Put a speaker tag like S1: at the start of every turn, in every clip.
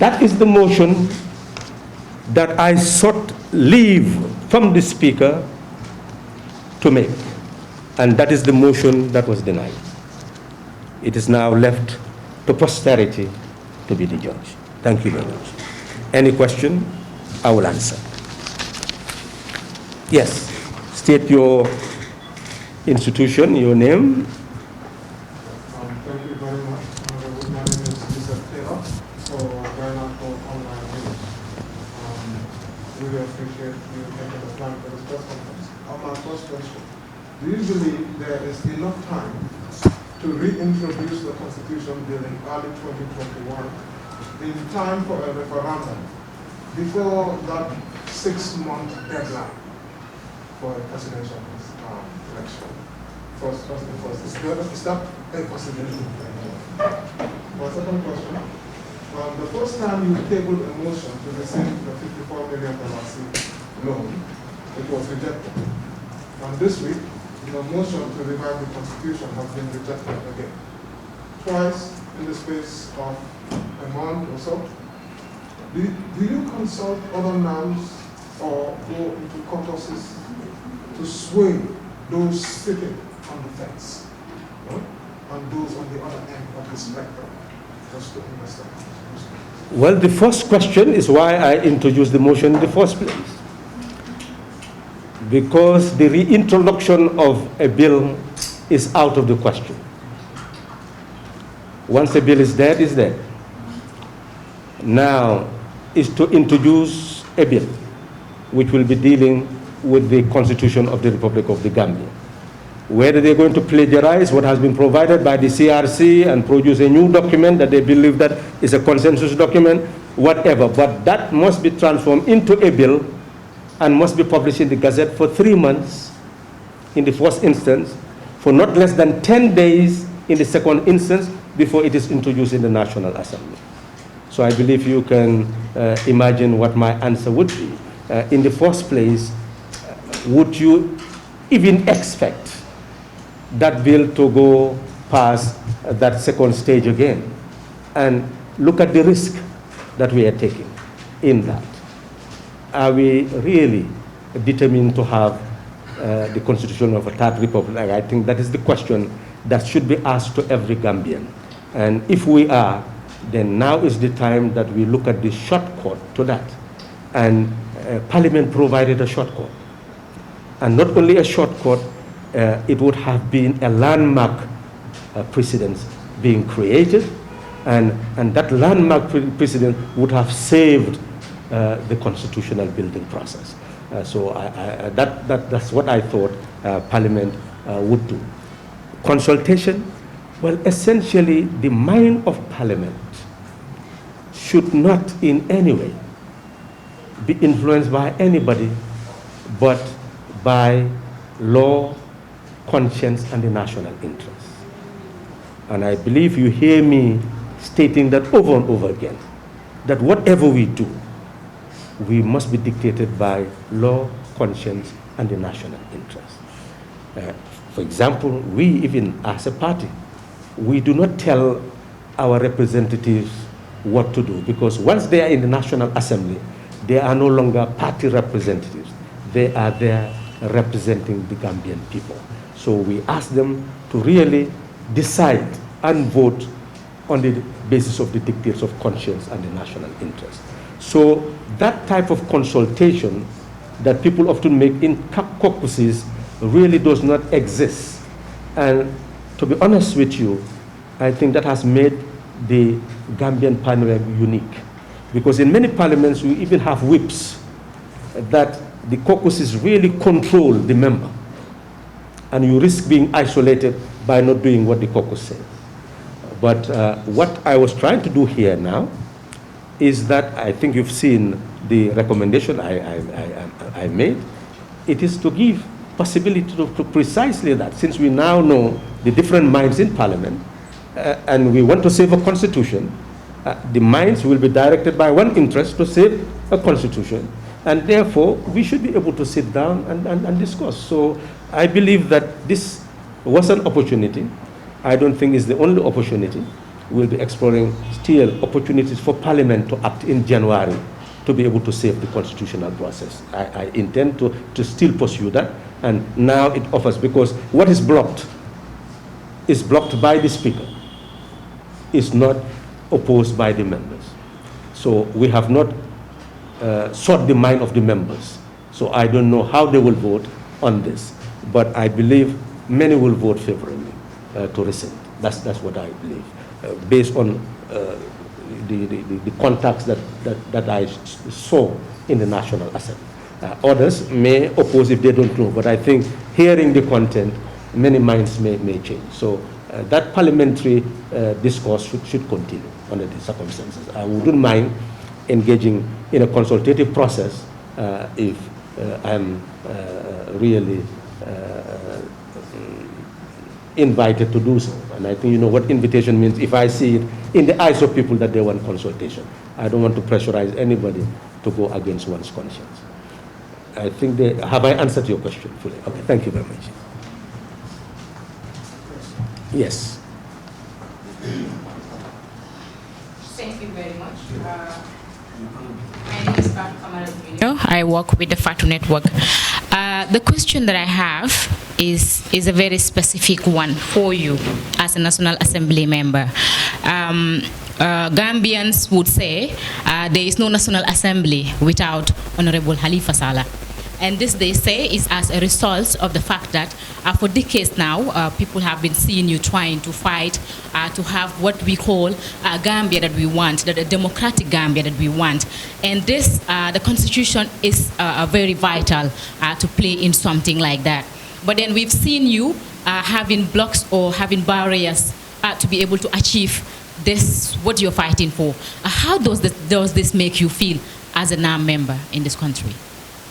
S1: That is the motion that I sought leave from the Speaker to make. And that is the motion that was denied. It is now left to posterity to be the judge. Thank you very much. Any question? I will answer. Yes, state your institution, your name.
S2: Thank you very much. My name is Mr. Taylor for Guyanako Online News. Really appreciate you taking the time for this press conference. My first question, do you believe there is enough time to reintroduce the Constitution during early 2021 in time for a referendum before that 6-month deadline for a presidential election? First, is that a possibility? My second question, the first time you tabled a motion to receive the $54 million loan, it was rejected. And this week, the motion to revive the Constitution has been rejected again. Twice in the space of a month or so. Do you consult other NAMs or go into caucuses to sway those sitting on the fence, and those on the other end of the spectrum, just to understand?
S1: Well, the first question is why I introduced the motion in the first place. Because the reintroduction of a bill is out of the question. Once a bill is dead, it's dead. Now is to introduce a bill which will be dealing with the Constitution of the Republic of the Gambia. Whether they're going to plagiarize what has been provided by the CRC and produce a new document that they believe that is a consensus document, whatever. But that must be transformed into a bill and must be published in the Gazette for 3 months in the first instance, for not less than 10 days in the second instance before it is introduced in the National Assembly. So I believe you can imagine what my answer would be. In the first place, would you even expect that bill to go past that second stage again? And look at the risk that we are taking in that. Are we really determined to have the constitution of a third republic? I think that is the question that should be asked to every Gambian. And if we are, then now is the time that we look at the shortcut to that. And Parliament provided a shortcut. And not only a shortcut, it would have been a landmark precedent being created, and that landmark precedent would have saved the constitutional building process. So that's what I thought Parliament would do. Consultation, well, essentially the mind of Parliament should not in any way be influenced by anybody but by law, conscience, and the national interest. And I believe you hear me stating that over and over again, that whatever we do, we must be dictated by law, conscience, and the national interest. For example, we even as a party, we do not tell our representatives what to do, because once they are in the National Assembly, they are no longer party representatives. They are there representing the Gambian people. So we ask them to really decide and vote on the basis of the dictates of conscience and the national interest. So that type of consultation that people often make in caucuses really does not exist. And to be honest with you, I think that has made the Gambian parliament unique. Because in many parliaments, we even have whips that the caucuses really control the member. And you risk being isolated by not doing what the caucus says. But what I was trying to do here now is that I think you've seen the recommendation I made. It is to give possibility to precisely that, since we now know the different minds in Parliament, and we want to save a constitution, the minds will be directed by one interest to save a constitution. And therefore, we should be able to sit down and discuss. So I believe that this was an opportunity. I don't think it's the only opportunity. we'll be exploring still opportunities for Parliament to act in January to be able to save the constitutional process. I intend to still pursue that, and now it offers, because what is blocked by the Speaker, is not opposed by the members. So we have not sought the mind of the members. So I don't know how they will vote on this, but I believe many will vote favorably to rescind. That's what I believe, based on the contacts that I saw in the National Assembly. Others may oppose if they don't know, but I think hearing the content, many minds may change. So that parliamentary discourse should continue under the circumstances. I wouldn't mind engaging in a consultative process if I'm really invited to do so. And I think you know what invitation means if I see it in the eyes of people that they want consultation. I don't want to pressurize anybody to go against one's conscience. I think have I answered your question fully? Okay, thank you very much. Yes.
S3: Thank you very much. My name is Fatu Kamara. I work with the Fatu Network. The question that I have is a very specific one for you as a National Assembly member. Gambians would say there is no National Assembly without Honorable Halifa Sallah. And this, they say, is as a result of the fact that for decades now, people have been seeing you trying to fight to have what we call a Gambia that we want, the democratic Gambia that we want. And this, the Constitution is very vital to play in something like that. But then we've seen you having blocks or having barriers to be able to achieve this, what you're fighting for. How does this make you feel as a NAM member in this country?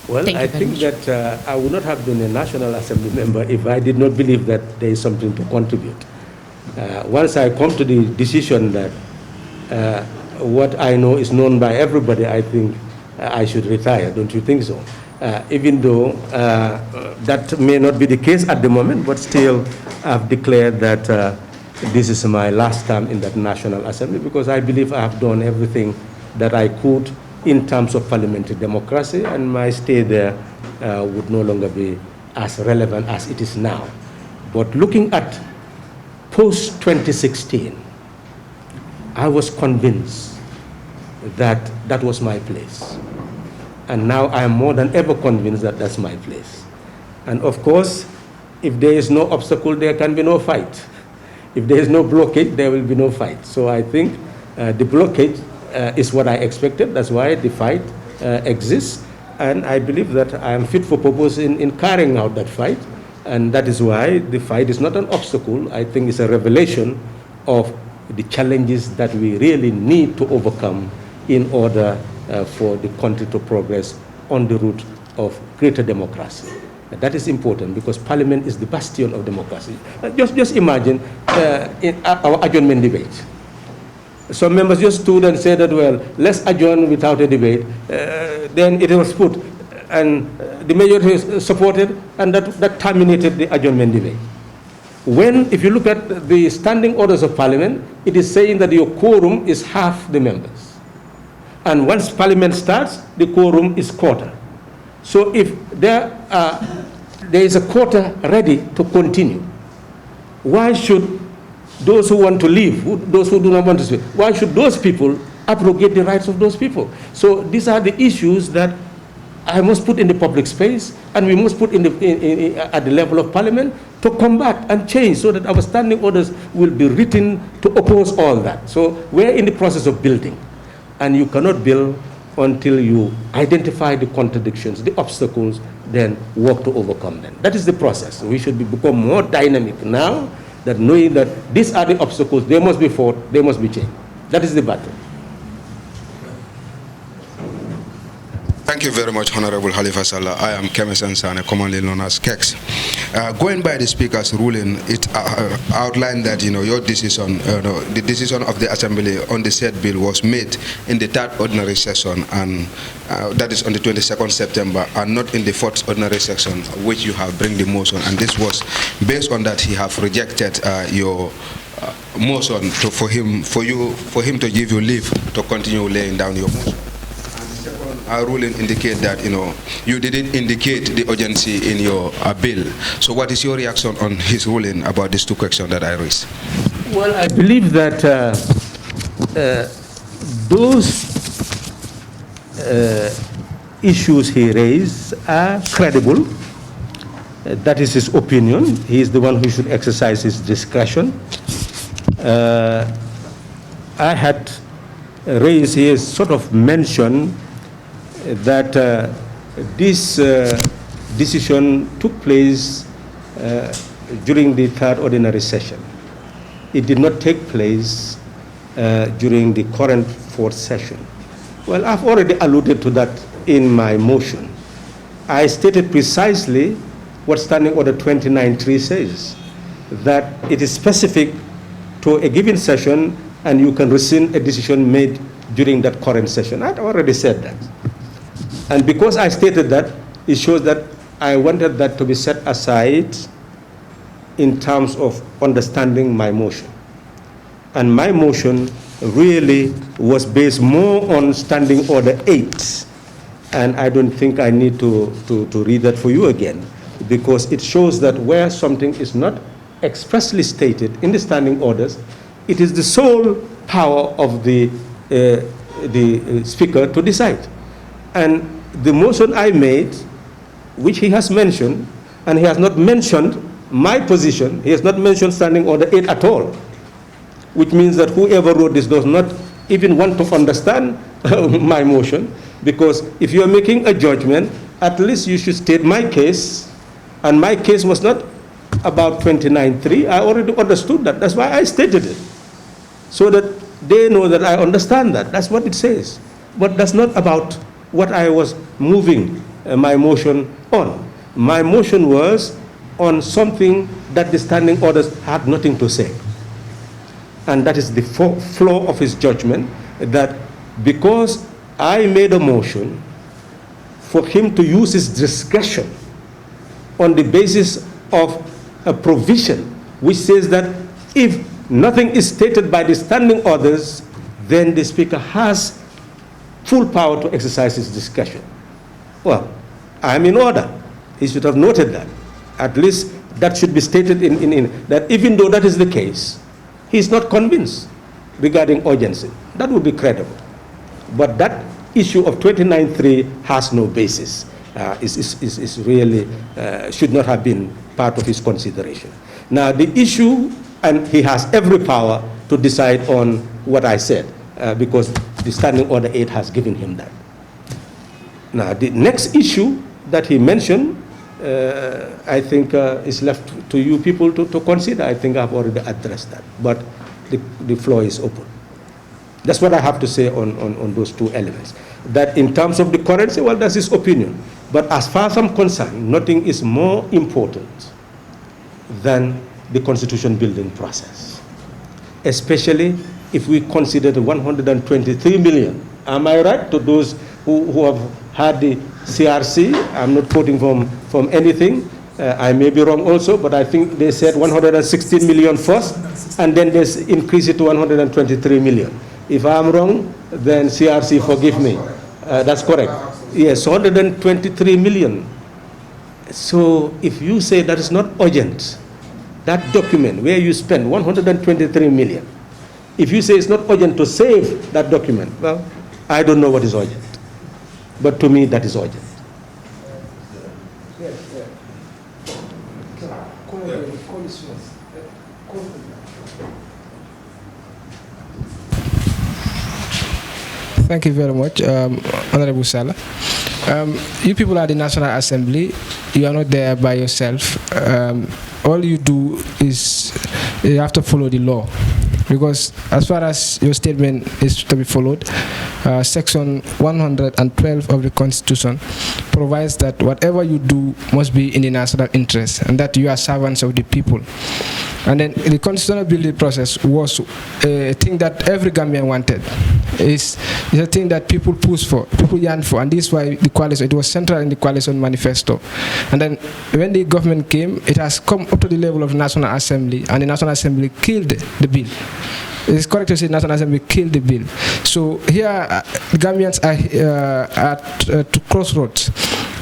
S1: Well, I think that I would not have been a National Assembly member if I did not believe that there is something to contribute. Once I come to the decision that what I know is known by everybody, I think I should retire. Don't you think so? Even though that may not be the case at the moment, but still I've declared that this is my last term in that National Assembly, because I believe I have done everything that I could in terms of parliamentary democracy, and my stay there would no longer be as relevant as it is now. But looking at post-2016, I was convinced that that was my place. And now I am more than ever convinced that that's my place. And of course, if there is no obstacle, there can be no fight. If there is no blockade, there will be no fight. So I think the blockade is what I expected. That's why the fight exists. And I believe that I am fit for purpose in carrying out that fight. And that is why the fight is not an obstacle. I think it's a revelation of the challenges that we really need to overcome in order for the country to progress on the route of greater democracy. And that is important because Parliament is the bastion of democracy. Just imagine in our adjournment debate. Some members just stood and said that, well, let's adjourn without a debate. Then it was put, and the majority supported, and that terminated the adjournment debate. When, if you look at the standing orders of Parliament, it is saying that your quorum is half the members. And once Parliament starts, the quorum is quarter. So if there is a quarter ready to continue, why should those who want to leave, those who do not want to stay, why should those people abrogate the rights of those people? So these are the issues that I must put in the public space, and we must put at the level of Parliament to combat and change so that our standing orders will be written to oppose all that. So we're in the process of building, and you cannot build until you identify the contradictions, the obstacles, then work to overcome them. That is the process. We should become more dynamic now, that knowing that these are the obstacles, they must be fought, they must be changed. That is the battle.
S4: Thank you very much, Honorable Halifa Sallah. I am Kemesan Sane, commonly known as Kex. Going by the Speaker's ruling, it outlined that your decision, the decision of the Assembly on the said bill was made in the third ordinary session, and that is on the 22nd September, and not in the fourth ordinary session, which you have bring the motion. And this was based on that he have rejected your motion for him to give you leave to continue laying down your motion. Our ruling indicate that you didn't indicate the urgency in your bill. So what is your reaction on his ruling about these two questions that I raised?
S1: Well, I believe that those issues he raised are credible. That is his opinion. He is the one who should exercise his discretion. I had raised here, sort of mentioned that this decision took place during the third ordinary session. It did not take place during the current fourth session. Well, I've already alluded to that in my motion. I stated precisely what Standing Order 29.3 says, that it is specific to a given session and you can rescind a decision made during that current session. I've already said that. And because I stated that, it shows that I wanted that to be set aside in terms of understanding my motion. And my motion really was based more on Standing Order 8. And I don't think I need to read that for you again, because it shows that where something is not expressly stated in the standing orders, it is the sole power of the speaker to decide. And the motion I made, which he has mentioned, and he has not mentioned my position, he has not mentioned Standing Order 8 at all, which means that whoever wrote this does not even want to understand my motion, because if you are making a judgment, at least you should state my case, and my case was not about 29.3. I already understood that. That's why I stated it, so that they know that I understand that. That's what it says. But that's not about what I was moving my motion on. My motion was on something that the standing orders had nothing to say. And that is the flaw of his judgment, that because I made a motion for him to use his discretion on the basis of a provision which says that if nothing is stated by the standing orders, then the speaker has full power to exercise his discretion. Well, I'm in order. He should have noted that. At least that should be stated in that even though that is the case, he's not convinced regarding urgency. That would be credible. But that issue of 29.3 has no basis. Is really should not have been part of his consideration. Now the issue, and he has every power to decide on what I said, because the Standing Order 8 has given him that. Now the next issue that he mentioned, I think is left to you people to consider. I think I've already addressed that, but the floor is open. That's what I have to say on those two elements. That in terms of the currency, well, that's his opinion. But as far as I'm concerned, nothing is more important than the constitution building process, especially if we consider the 123 million. Am I right? To those who have had the CRC, I'm not quoting from anything. I may be wrong also, but I think they said 116 million first, and then they increase it to 123 million. If I'm wrong, then CRC forgive me. That's correct. Yes, 123 million. So if you say that is not urgent, that document where you spend 123 million, if you say it's not urgent to save that document, well, I don't know what is urgent. But to me, that is urgent.
S5: Thank you very much, Honorable Salah. You people are the National Assembly. You are not there by yourself. All you do is you have to follow the law. Because as far as your statement is to be followed, Section 112 of the Constitution provides that whatever you do must be in the national interest, and that you are servants of the people. And then the constitutional building process was a thing that every Gambian wanted. It's a thing that people push for, people yearn for, and this is why the coalition, it was central in the coalition manifesto. And then when the government came, it has come up to the level of the National Assembly, and the National Assembly killed the bill. It's correct to say the National Assembly killed the bill. So here, the Gambians are at two crossroads.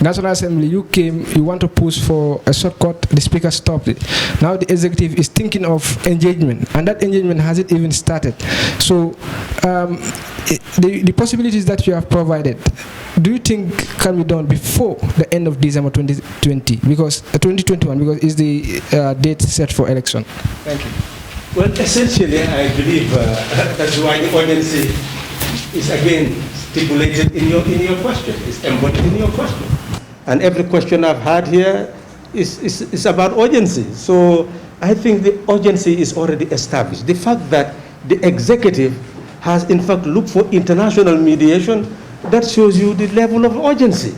S5: National Assembly, you came, you want to push for a shortcut, the Speaker stopped it. Now the executive is thinking of engagement, and that engagement hasn't even started. So the possibilities that you have provided, do you think can be done before the end of December 2020? Because 2021, because is the date set for election? Thank you.
S1: Well, essentially, I believe that's why the urgency is again stipulated in your question, is embodied in your question. And every question I've had here is about urgency. So I think the urgency is already established. The fact that the executive has in fact looked for international mediation, that shows you the level of urgency.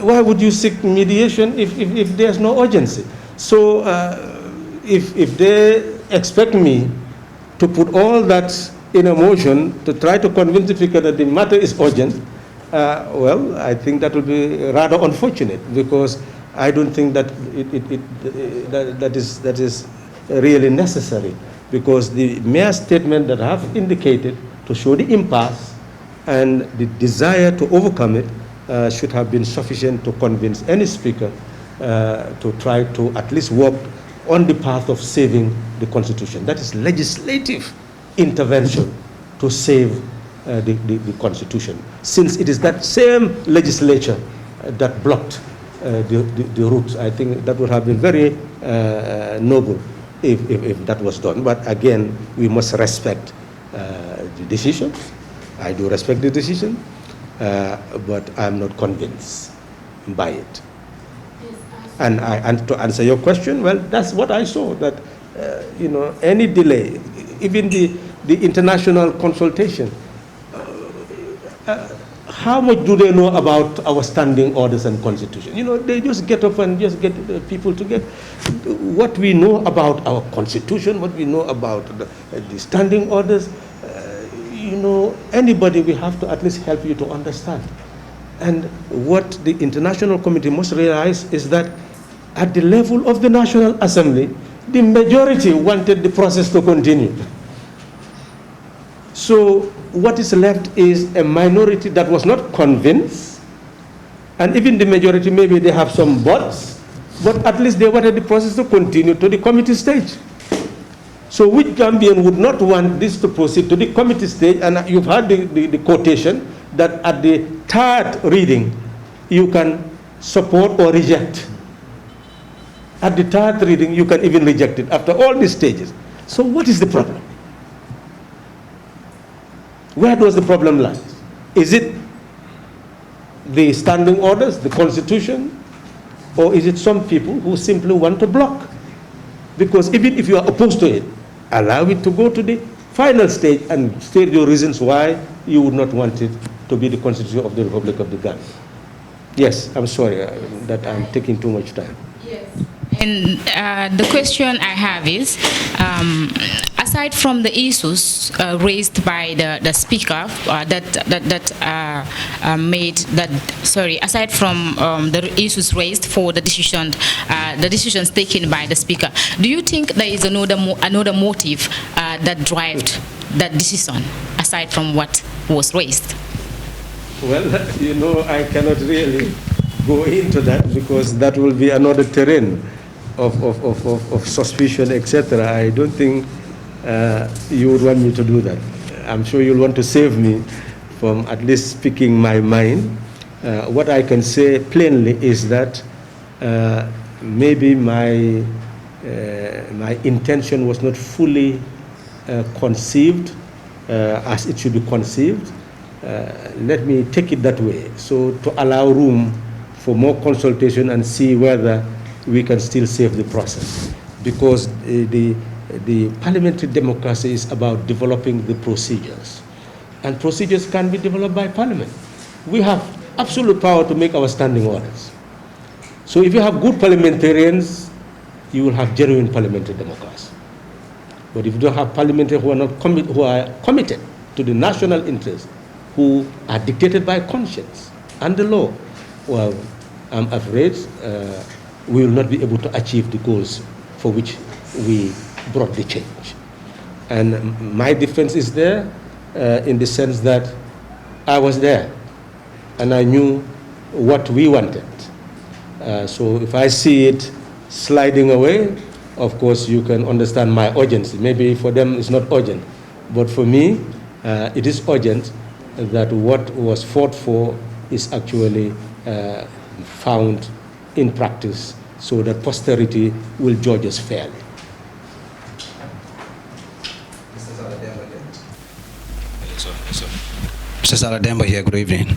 S1: Why would you seek mediation if there's no urgency? So if they expect me to put all that in a motion to try to convince the Speaker that the matter is urgent, well, I think that would be rather unfortunate, because I don't think that that is really necessary, because the mere statement that I have indicated to show the impasse and the desire to overcome it should have been sufficient to convince any speaker to try to at least work on the path of saving the Constitution. That is legislative intervention to save the Constitution, since it is that same legislature that blocked the route. I think that would have been very noble if that was done. But again, we must respect the decision. I do respect the decision, but I'm not convinced by it. And to answer your question, well, that's what I saw, that you know, any delay, even the international consultation, how much do they know about our standing orders and constitution? You know, they just get up and just get people to get what we know about our constitution, what we know about the standing orders. You know, anybody, we have to at least help you to understand. And what the international committee must realize is that at the level of the National Assembly, the majority wanted the process to continue. So what is left is a minority that was not convinced, and even the majority, maybe they have some buts, but at least they wanted the process to continue to the committee stage. So which Gambian would not want this to proceed to the committee stage? And you've heard the quotation that at the third reading, you can support or reject. At the third reading, you can even reject it after all these stages. So what is the problem? Where does the problem lie? Is it the standing orders, the Constitution, or is it some people who simply want to block? Because even if you are opposed to it, allow it to go to the final stage and state your reasons why you would not want it to be the Constitution of the Republic of the Gambia. Yes, I'm sorry that I'm taking too much time.
S3: Yes. And the question I have is, aside from the issues raised by the speaker aside from the issues raised for the decisions taken by the speaker, do you think there is another motive that drives that decision aside from what was raised?
S1: Well, you know, I cannot really go into that, because that will be another terrain of suspicion, etc. I don't think you would want me to do that. I'm sure you'll want to save me from at least speaking my mind. What I can say plainly is that maybe my intention was not fully conceived as it should be conceived. Let me take it that way. So to allow room for more consultation and see whether we can still save the process. Because the parliamentary democracy is about developing the procedures. And procedures can be developed by parliament. We have absolute power to make our standing orders. So if you have good parliamentarians, you will have genuine parliamentary democracy. But if you don't have parliamentary who are committed to the national interest, who are dictated by conscience and the law, well, I'm afraid we will not be able to achieve the goals for which we brought the change. And my defense is there in the sense that I was there and I knew what we wanted. So if I see it sliding away, of course you can understand my urgency. Maybe for them it's not urgent, but for me it is urgent that what was fought for is actually found in practice so that posterity will judge us fairly.
S6: Mr. Salademba here, good evening.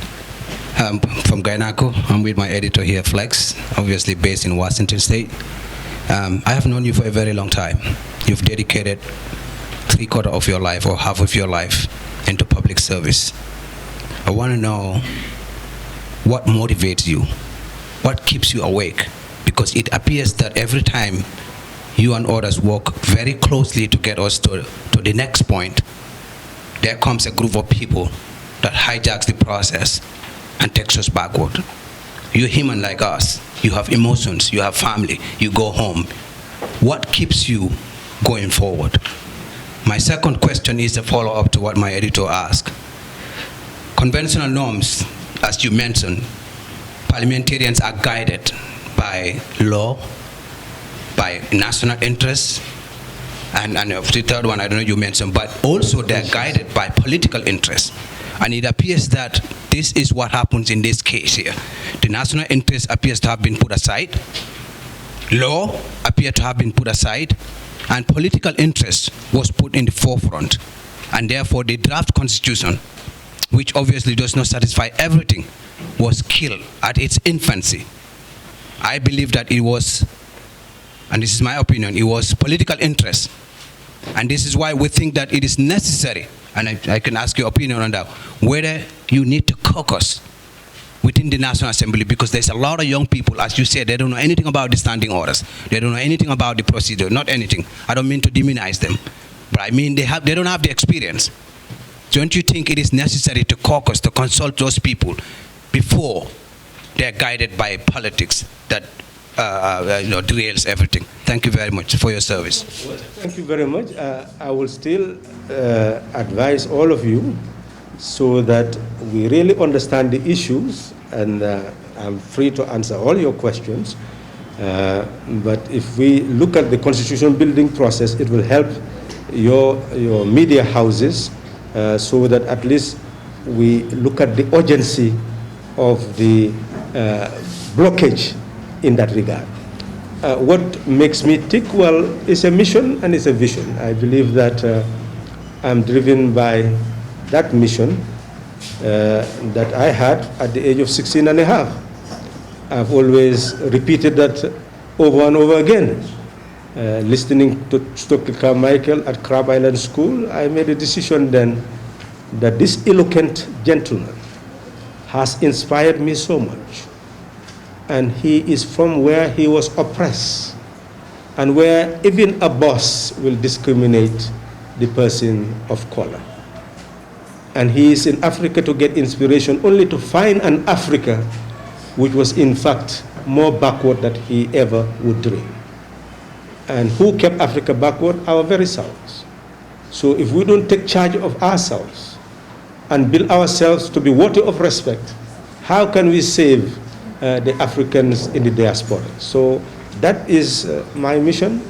S6: From Gainaku, I'm with my editor here, Flex, obviously based in Washington State. I have known you for a very long time. You've dedicated 3/4 of your life or half of your life into public service. I want to know what motivates you, what keeps you awake, because it appears that every time you and others work very closely to get us to the next point, there comes a group of people that hijacks the process and takes us backward. You're human like us. You have emotions, you have family, you go home. What keeps you going forward? My second question is a follow-up to what my editor asked. Conventional norms, as you mentioned, parliamentarians are guided by law, by national interests, and the third one, I don't know you mentioned, but also they're guided by political interests. And it appears that this is what happens in this case here. The national interest appears to have been put aside, law appears to have been put aside, and political interest was put in the forefront. And therefore the draft constitution, which obviously does not satisfy everything, was killed at its infancy. I believe that it was, and this is my opinion, it was political interest. And this is why we think that it is necessary, and I can ask your opinion on that, whether you need to caucus within the National Assembly, because there's a lot of young people, as you said, they don't know anything about the standing orders. They don't know anything about the procedure, not anything. I don't mean to demonize them, but I mean they don't have the experience. Don't you think it is necessary to caucus, to consult those people before they're guided by politics that derails everything? Thank you very much for your service.
S1: Thank you very much. I will still advise all of you so that we really understand the issues, and I'm free to answer all your questions. But if we look at the constitution building process, it will help your media houses so that at least we look at the urgency of the blockage in that regard. What makes me tick? Well, it's a mission and it's a vision. I believe that I'm driven by that mission that I had at the age of 16 and a half. I've always repeated that over and over again. Listening to Stokely Carmichael at Crab Island School, I made a decision then that this eloquent gentleman has inspired me so much. And he is from where he was oppressed, and where even a boss will discriminate the person of color. And he is in Africa to get inspiration, only to find an Africa which was in fact more backward than he ever would dream. And who kept Africa backward? Our very selves. So if we don't take charge of ourselves and build ourselves to be worthy of respect, how can we save the Africans in the diaspora? So that is my mission,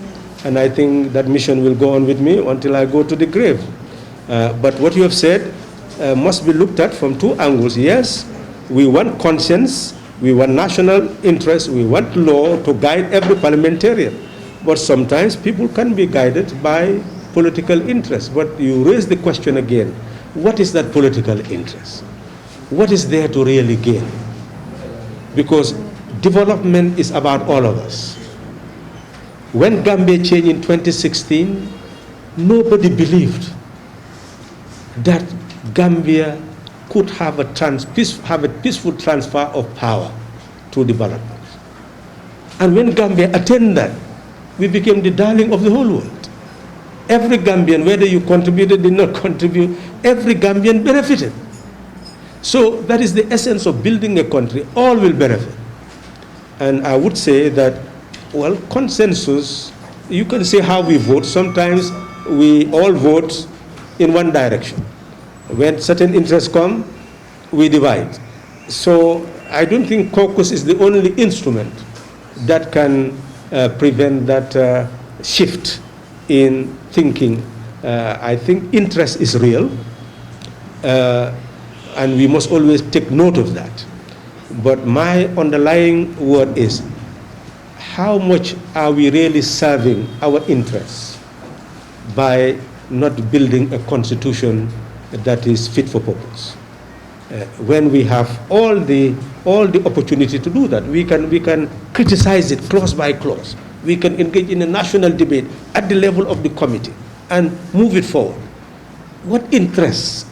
S1: and I think that mission will go on with me until I go to the grave. But what you have said must be looked at from two angles. Yes, we want conscience, we want national interest, we want law to guide every parliamentarian. But sometimes people can be guided by political interest. But you raise the question again, what is that political interest? What is there to really gain? Because development is about all of us. When Gambia changed in 2016, nobody believed that Gambia could have a peaceful transfer of power to development. And when Gambia attained that, we became the darling of the whole world. Every Gambian, whether you contributed, did not contribute, every Gambian benefited. So that is the essence of building a country. All will benefit. And I would say that, well, consensus, you can say how we vote. Sometimes we all vote in one direction. When certain interests come, we divide. So I don't think caucus is the only instrument that can prevent that shift in thinking. I think interest is real, and we must always take note of that. But my underlying word is, how much are we really serving our interests by not building a constitution that is fit for purpose? When we have all the opportunity to do that, we can criticize it clause by clause. We can engage in a national debate at the level of the committee and move it forward. What interest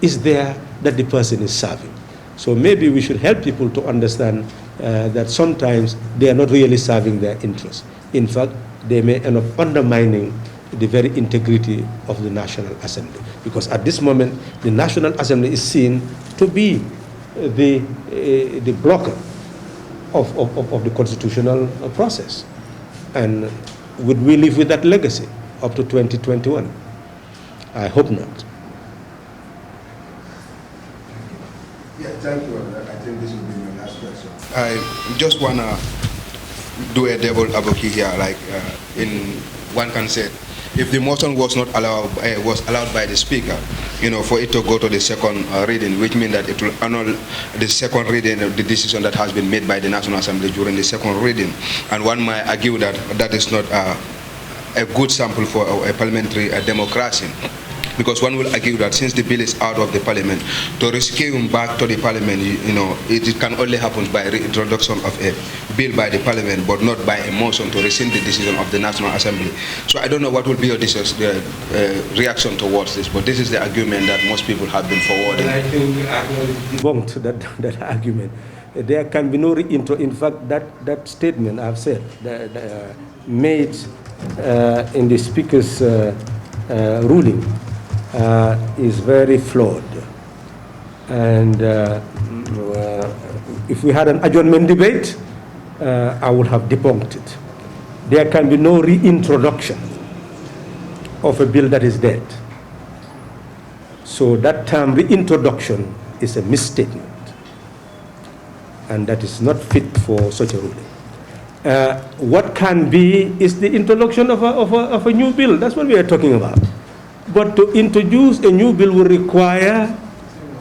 S1: is there that the person is serving? So maybe we should help people to understand that sometimes they are not really serving their interests. In fact, they may end up undermining the very integrity of the National Assembly. Because at this moment, the National Assembly is seen to be the blocker of the constitutional process. And would we live with that legacy up to 2021? I hope not.
S4: Yeah, thank you. I think this will be my last question. I just want to do a double advocate here. Like in one can say, if the motion was not allowed, was allowed by the speaker, for it to go to the second reading, which means that it will annul the second reading of the decision that has been made by the National Assembly during the second reading. And one might argue that that is not a good sample for a parliamentary democracy. Because one will argue that since the bill is out of the parliament, to rescue him back to the parliament, it can only happen by reintroduction of a bill by the parliament, but not by a motion to rescind the decision of the National Assembly. So I don't know what will be your reaction towards this, but this is the argument that most people have been forwarding.
S1: And I think I debunked that argument. There can be no in fact, that statement I've said, made in the speaker's ruling, is very flawed. And if we had an adjournment debate, I would have debunked it. There can be no reintroduction of a bill that is dead. So that term reintroduction is a misstatement, and that is not fit for such a ruling. What can be is the introduction of a new bill. That's what we are talking about. But to introduce a new bill will require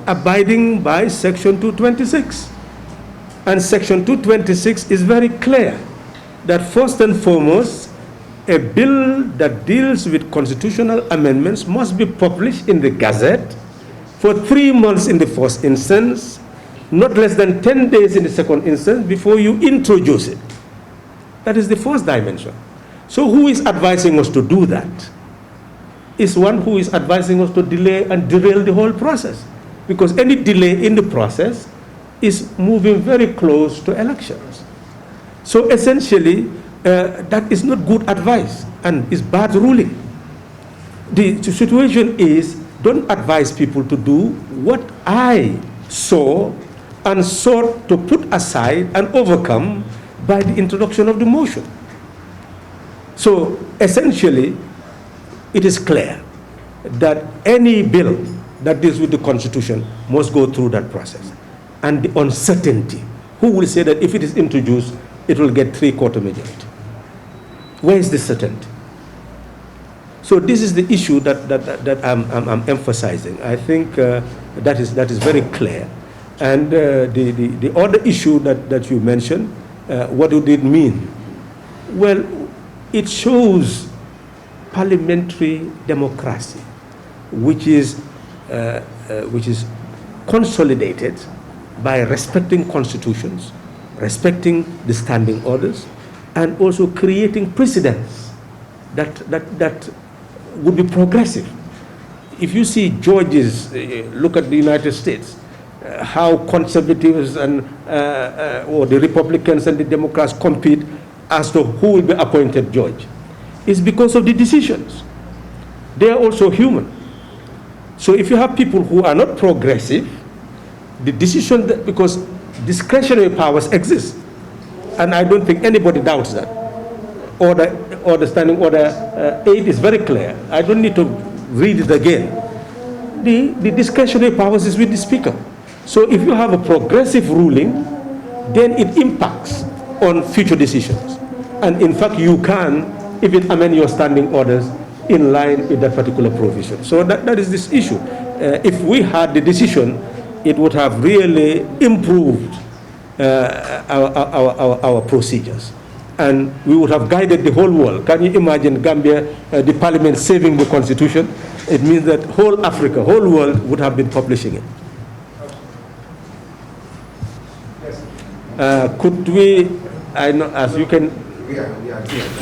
S1: abiding by Section 226. And Section 226 is very clear that first and foremost, a bill that deals with constitutional amendments must be published in the Gazette for 3 months in the first instance, not less than 10 days in the second instance before you introduce it. That is the first dimension. So who is advising us to do that? Is one who is advising us to delay and derail the whole process. Because any delay in the process is moving very close to elections. So essentially, that is not good advice and is bad ruling. The situation is, don't advise people to do what I saw and sought to put aside and overcome by the introduction of the motion. So essentially, it is clear that any bill that deals with the Constitution must go through that process. And the uncertainty, who will say that if it is introduced, it will get 3/4 majority? Where is the certainty? So this is the issue that I'm emphasizing. I think that is very clear. And the other issue that you mentioned, what would it mean? Well, it shows parliamentary democracy, which is consolidated by respecting constitutions, respecting the standing orders, and also creating precedents that would be progressive. If you see George's, look at the United States, how conservatives and or the Republicans and the Democrats compete as to who will be appointed judge is because of the decisions. They are also human. So if you have people who are not progressive, the decision, because discretionary powers exist, and I don't think anybody doubts that. Standing Order 8 is very clear. I don't need to read it again. The discretionary powers is with the Speaker. So if you have a progressive ruling, then it impacts on future decisions. And in fact, you can even amend your standing orders in line with that particular provision. So that is this issue. If we had the decision, it would have really improved our procedures. And we would have guided the whole world. Can you imagine Gambia, the parliament saving the constitution? It means that whole Africa, whole world would have been publishing it. Could we, I know, as you can...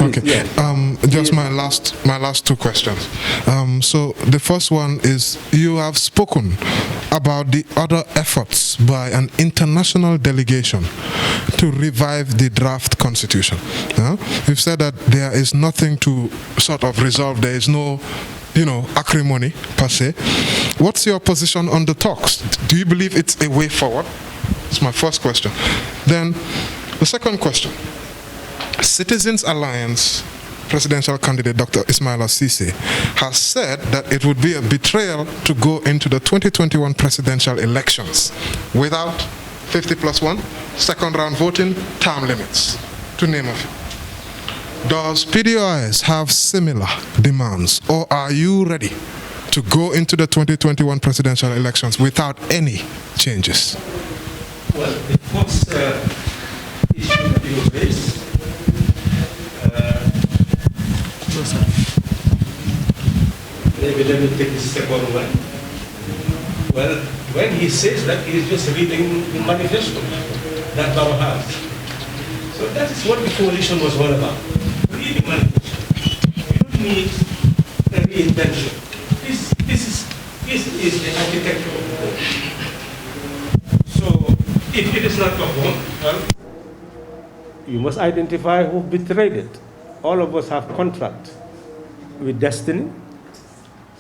S2: Okay. Just my last two questions. So the first one is, you have spoken about the other efforts by an international delegation to revive the draft constitution. You've said that there is nothing to sort of resolve. There is no, acrimony per se. What's your position on the talks? Do you believe it's a way forward? That's my first question. Then the second question. Citizens Alliance presidential candidate Dr. Ismaila Ceesay has said that it would be a betrayal to go into the 2021 presidential elections without 50+1, second round voting, term limits, to name a few. Does PDOIS have similar demands, or are you ready to go into the 2021 presidential elections without any changes?
S1: Well, the first issue that you raised, maybe let me take the second one. Well, when he says that, he's just reading the manifesto that Baba has. So that is what the coalition was all about. Read the manifesto. You don't need a reinvention. This is the architecture of the coalition. So if it is not performed, well, you must identify who betrayed it. All of us have contract with destiny,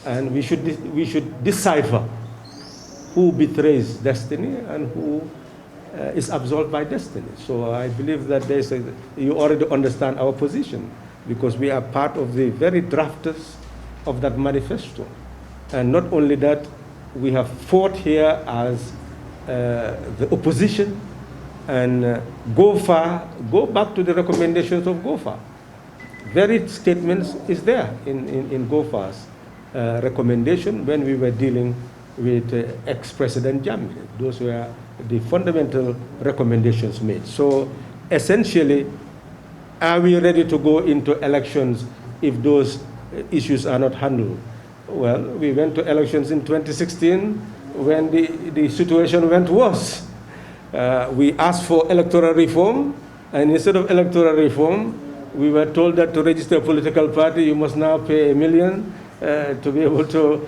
S1: and we should decipher who betrays destiny and who is absolved by destiny. So I believe that you already understand our position, because we are part of the very drafters of that manifesto. And not only that, we have fought here as the opposition, and go back to the recommendations of GOFA. Very statements is there in GOFA's recommendation when we were dealing with ex-President Jammeh. Those were the fundamental recommendations made. So essentially, are we ready to go into elections if those issues are not handled? Well, we went to elections in 2016 when the situation went worse. We asked for electoral reform, and instead of electoral reform, we were told that to register a political party, you must now pay $1 million. To be able to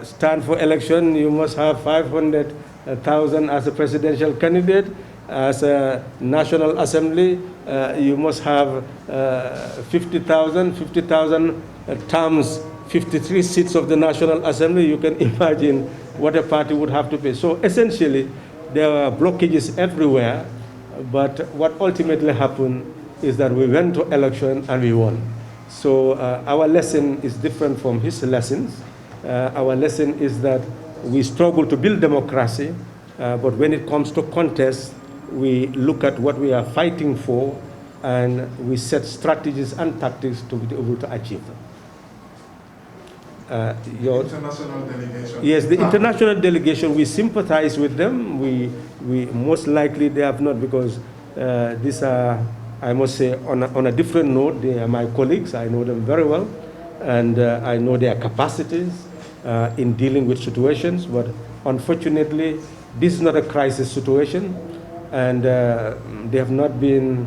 S1: stand for election, you must have 500,000 as a presidential candidate. As a National Assembly, you must have 50,000 times 53 seats of the National Assembly. You can imagine what a party would have to pay. So essentially, there were blockages everywhere, but what ultimately happened is that we went to election and we won. So our lesson is different from his lessons. Our lesson is that we struggle to build democracy, but when it comes to contest, we look at what we are fighting for, and we set strategies and tactics to be able to achieve them.
S2: International delegation.
S1: Yes, the international delegation, we sympathize with them. We most likely they have not, because these are, I must say, on a different note, they are my colleagues. I know them very well, and I know their capacities in dealing with situations. But unfortunately, this is not a crisis situation, and they have not been,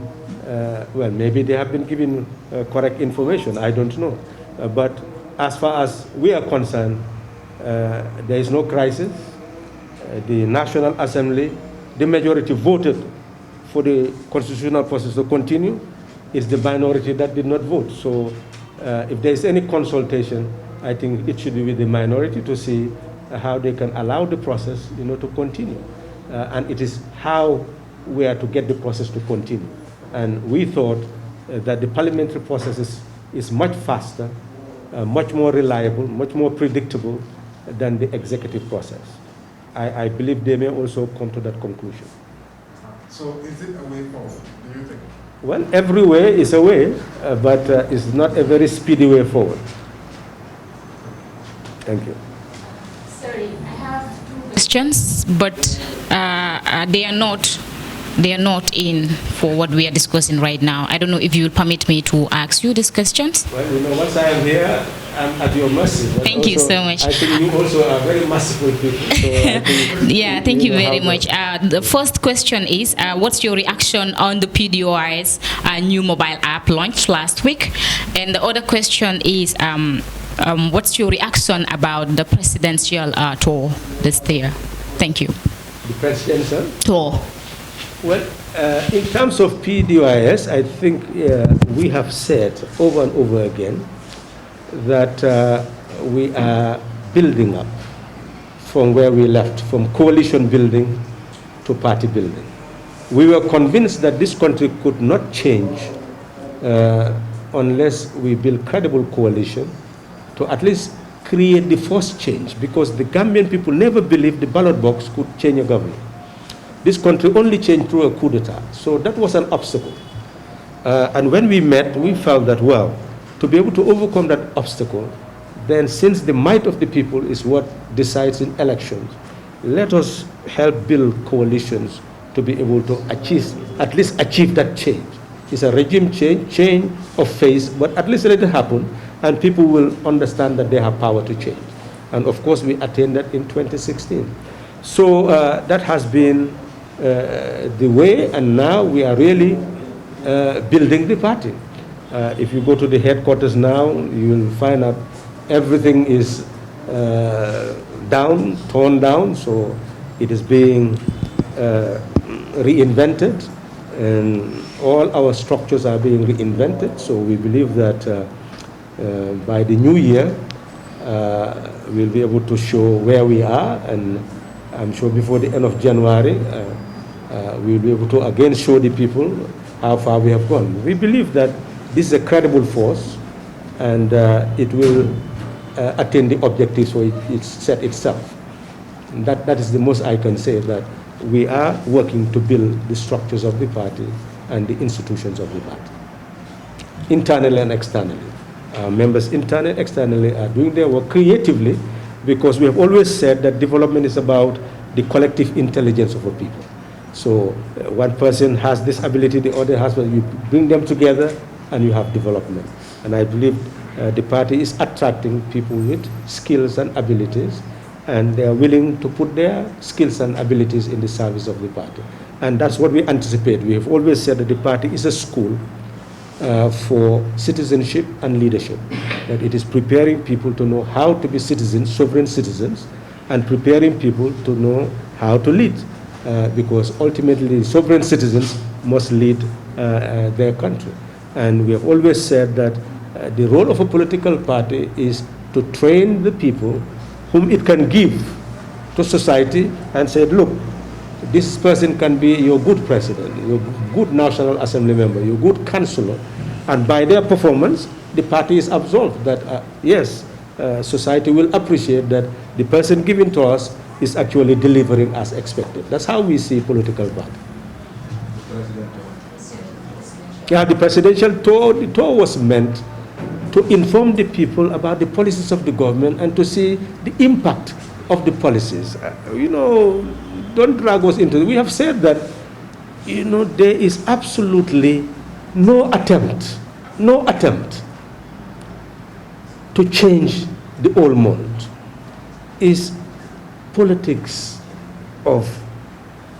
S1: well, maybe they have been given correct information. I don't know. But as far as we are concerned, there is no crisis. The National Assembly, the majority voted for the constitutional process to continue. it's the minority that did not vote. So if there is any consultation, I think it should be with the minority to see how they can allow the process, to continue. And it is how we are to get the process to continue. And we thought that the parliamentary process is much faster, much more reliable, much more predictable than the executive process. I believe they may also come to that conclusion.
S2: So is it a way forward, do you think?
S1: Well, every way is a way, but it's not a very speedy way forward. Thank you.
S3: Sorry, I have two questions, but they are not in for what we are discussing right now. I don't know if you will permit me to ask you these questions.
S1: Well, once I am here, I'm at your mercy.
S3: Thank you so much.
S1: I think you also are very merciful people. So
S3: yeah, thank you very much. The first question is, what's your reaction on the PDOI's new mobile app launched last week? And the other question is, what's your reaction about the presidential tour this year? Thank you.
S1: The presidential
S3: tour.
S1: Well, in terms of PDOIS, I think we have said over and over again that we are building up from where we left, from coalition building to party building. We were convinced that this country could not change unless we build credible coalition to at least create the first change, because the Gambian people never believed the ballot box could change a government. This country only changed through a coup d'etat. So that was an obstacle. And when we met, we felt that, well, to be able to overcome that obstacle, then since the might of the people is what decides in elections, let us help build coalitions to be able to at least achieve that change. It's a regime change of face, but at least let it happen, and people will understand that they have power to change. And of course, we attained that in 2016. So that has been the way, and now we are really building the party. If you go to the headquarters now, you will find out everything is torn down, so it is being reinvented, and all our structures are being reinvented. So we believe that by the new year, we'll be able to show where we are, and I'm sure before the end of January, we'll be able to again show the people how far we have gone. We believe that this is a credible force, and it will attain the objectives for it set itself. And that is the most I can say, that we are working to build the structures of the party and the institutions of the party, internally and externally. Our members internally and externally are doing their work creatively, because we have always said that development is about the collective intelligence of a people. So one person has this ability, the other has, you bring them together and you have development. And I believe the party is attracting people with skills and abilities, and they are willing to put their skills and abilities in the service of the party. And that's what we anticipate. We have always said that the party is a school for citizenship and leadership, that it is preparing people to know how to be citizens, sovereign citizens, and preparing people to know how to lead, because ultimately sovereign citizens must lead their country. And we have always said that the role of a political party is to train the people whom it can give to society and say, look, this person can be your good president, your good National Assembly member, your good councillor, and by their performance, the party is absolved that, yes, society will appreciate that the person given to us is actually delivering as expected. That's how we see political party. Yeah, the presidential tour, the tour was meant to inform the people about the policies of the government and to see the impact of the policies. Don't drag us into it. We have said that, there is absolutely no attempt to change the old mold. Is politics of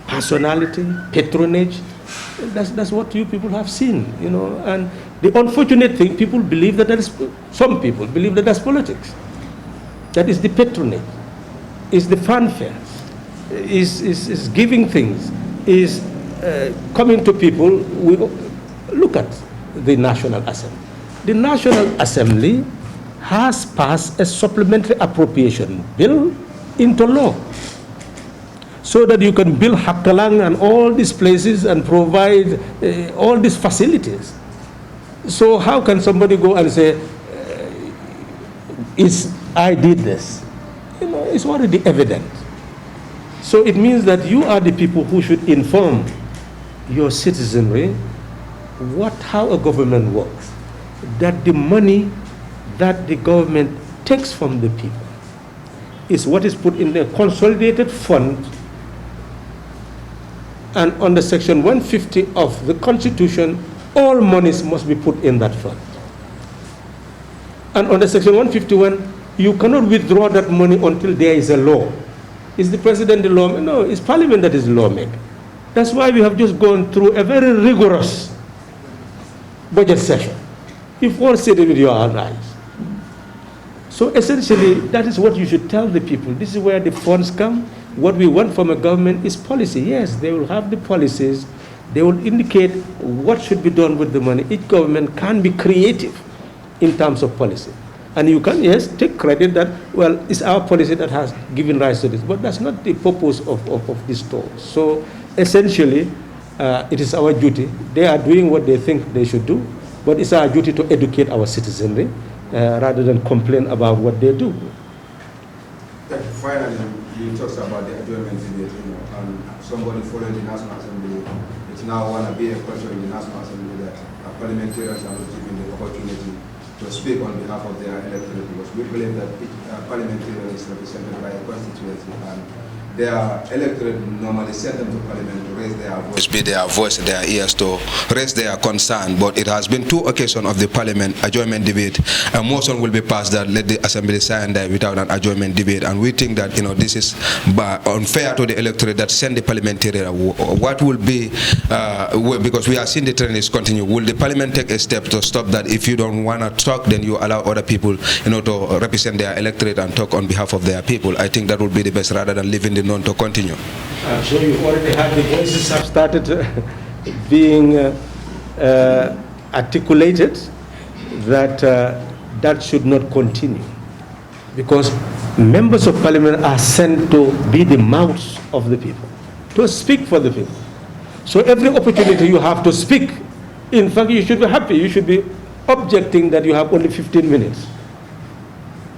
S1: personality, patronage. That's what you people have seen, and the unfortunate thing, people believe that some people believe that that's politics. That is the patronage, is the fanfare, is giving things, is coming to people. Look at the National Assembly. The National Assembly has passed a supplementary appropriation bill into law so that you can build Hakalang and all these places and provide all these facilities. So how can somebody go and say, I did this? You know, it's already evident. So it means that you are the people who should inform your citizenry how a government works, that the money that the government takes from the people is what is put in the consolidated fund, and under section 150 of the Constitution, all monies must be put in that fund. And under section 151, you cannot withdraw that money until there is a law. Is the president the lawmaker? No, it's parliament that is the lawmaker. That's why we have just gone through a very rigorous budget session. You've all seen it with your own eyes. So essentially, that is what you should tell the people. This is where the funds come. What we want from a government is policy. Yes, they will have the policies. They will indicate what should be done with the money. Each government can be creative in terms of policy. And you can, yes, take credit that, well, it's our policy that has given rise to this. But that's not the purpose of this talk. So essentially, it is our duty. They are doing what they think they should do. But it's our duty to educate our citizenry rather than complain about what they do.
S4: Finally, you talked about the adjournment debate, and somebody following the National Assembly. It's now want to be a question in the National Assembly that parliamentarians are not given the opportunity to speak on behalf of their electorate, because we believe that each parliamentarian is represented by a constituency, and their electorate normally send them to parliament to raise their voice, be their voice, their ears, to raise their concern. But it has been 2 occasions of the parliament adjournment debate. A motion will be passed that let the assembly sign that without an adjournment debate. And we think that this is unfair to the electorate that send the parliamentarian. What will be, because we are seeing the trend is continue, will the parliament take a step to stop that? If you don't want to talk, then you allow other people to represent their electorate and talk on behalf of their people. I think that would be the best rather than leaving the non to continue.
S1: I'm sure you already had the voices have started being articulated that that should not continue, because members of parliament are sent to be the mouths of the people, to speak for the people. So every opportunity you have to speak, in fact, you should be happy. You should be objecting that you have only 15 minutes.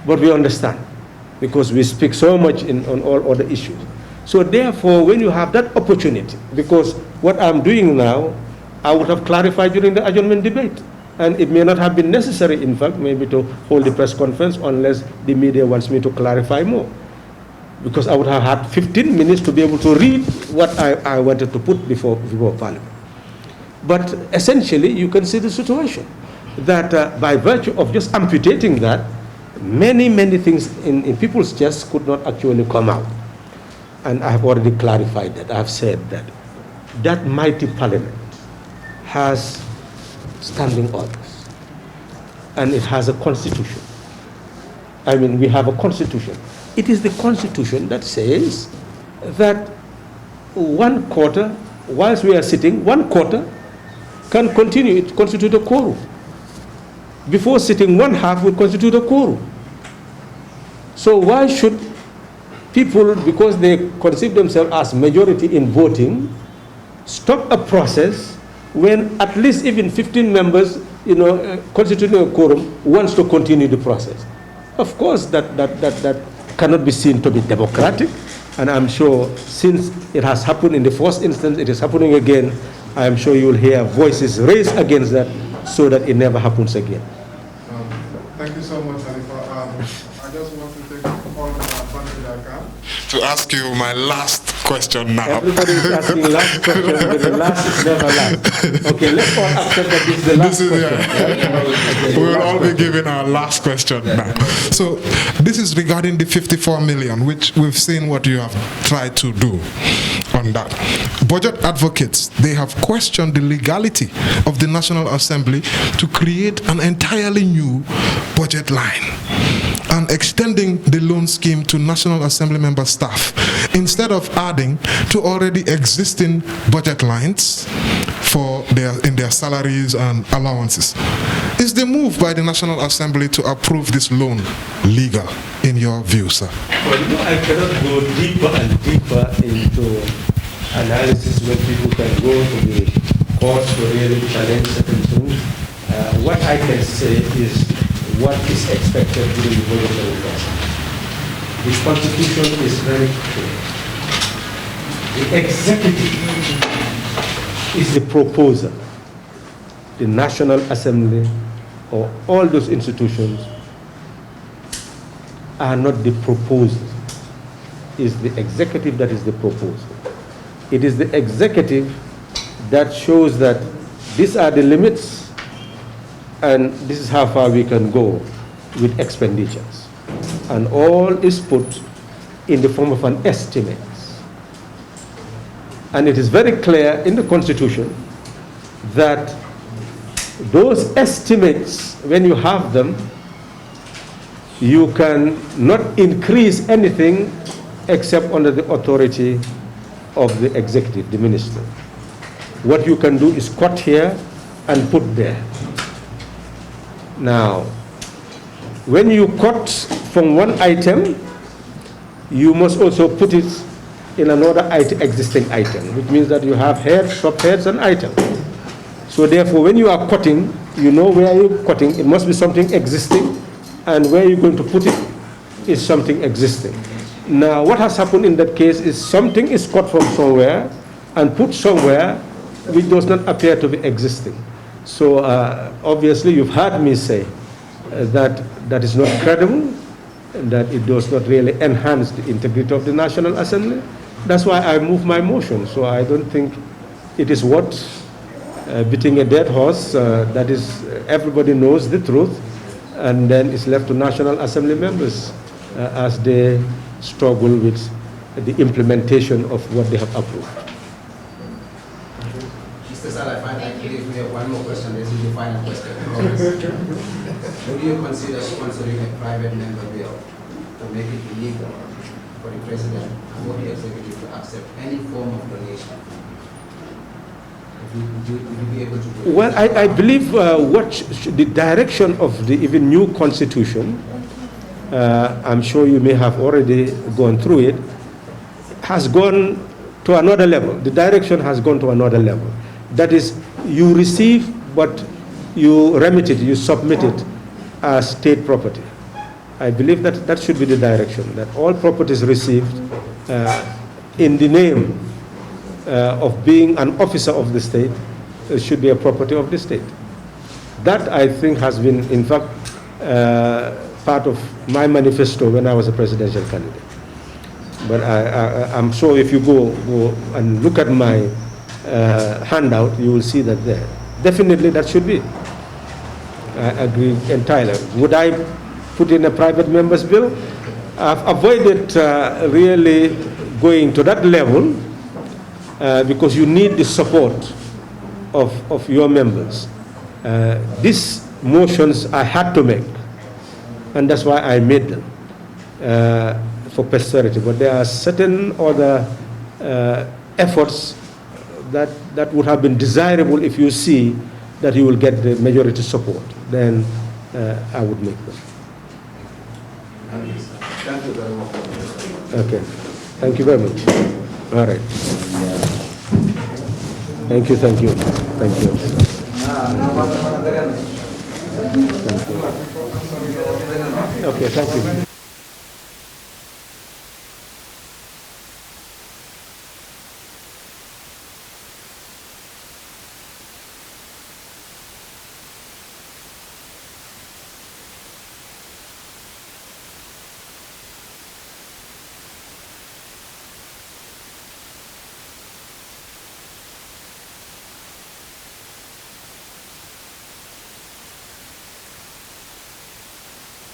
S1: But we understand, because we speak so much on all other issues. So therefore, when you have that opportunity, because what I'm doing now, I would have clarified during the adjournment debate. And it may not have been necessary, in fact, maybe to hold the press conference unless the media wants me to clarify more. Because I would have had 15 minutes to be able to read what I wanted to put before Parliament. But essentially, you can see the situation, that by virtue of just amputating that, many things in people's chests could not actually come out. And I have already clarified that. I have said that that mighty parliament has standing orders, and it has a constitution. I mean, we have a constitution. It is the constitution that says that 1/4, whilst we are sitting, 1/4 can continue. It constitutes a quorum. Before sitting, 1/2 would constitute a quorum. So why should people, because they conceive themselves as majority in voting, stop a process when at least even 15 members, constituting a quorum, wants to continue the process? Of course, that cannot be seen to be democratic. And I'm sure since it has happened in the first instance, it is happening again. I am sure you will hear voices raised against that so that it never happens again.
S2: Thank you so much, Halifa. I just want to take all the advantage I can
S7: to ask you my last question now.
S1: Everybody is asking last question, but the last is never last. Okay, let's all accept that this is the last question.
S7: We will all be giving our last question now. So this is regarding the 54 million, which we've seen what you have tried to do. on that. Budget advocates, they have questioned the legality of the National Assembly to create an entirely new budget line and extending the loan scheme to National Assembly member staff instead of adding to already existing budget lines in their salaries and allowances. Is the move by the National Assembly to approve this loan legal in your view, sir?
S1: Well, I cannot go deeper and deeper into analysis where people can go to the courts to really challenge certain things. What I can say is what is expected during the budgetary process. The Constitution is very clear. The executive is the proposer. The National Assembly or all those institutions are not the proposers. It's the executive that is the proposer. It is the executive that shows that these are the limits and this is how far we can go with expenditures. And all is put in the form of an estimate. And it is very clear in the Constitution that those estimates, when you have them, you can not increase anything except under the authority of the executive, the minister. What you can do is cut here and put there. Now, when you cut from one item, you must also put it in another existing item, which means that you have heads, subheads, and items. So therefore, when you are cutting, you know where you're cutting. It must be something existing, and where you're going to put it is something existing. Now, what has happened in that case is something is cut from somewhere and put somewhere which does not appear to be existing. So obviously, you've heard me say that that is not credible, that it does not really enhance the integrity of the National Assembly. That's why I move my motion. So I don't think it is worth beating a dead horse. That is, everybody knows the truth, and then it's left to National Assembly members as they struggle with the implementation of what they have approved.
S6: Mr. Salah, I believe we have one more question. This is the final question. Would you consider sponsoring a private member bill to make it illegal for the president and for the executive to accept any form of donation? Would you be able to do
S1: Well, I believe the direction of the even new constitution, I'm sure you may have already gone through it, has gone to another level. The direction has gone to another level. That is, you receive, but you remit it, you submit it as state property. I believe that that should be the direction, that all properties received in the name of being an officer of the state should be a property of the state. That, I think, has been, in fact, part of my manifesto when I was a presidential candidate. But I'm sure if you go and look at my handout, you will see that there. Definitely that should be. I agree entirely. Would I put in a private member's bill? I've avoided really going to that level because you need the support of your members. These motions I had to make, and that's why I made them for posterity. But there are certain other efforts that would have been desirable if you see that you will get the majority support. Then I would make them.
S6: Thank you very much.
S1: Okay. Thank you very much. All right. Thank you. Thank you. Thank you. Thank you. Okay. Thank you.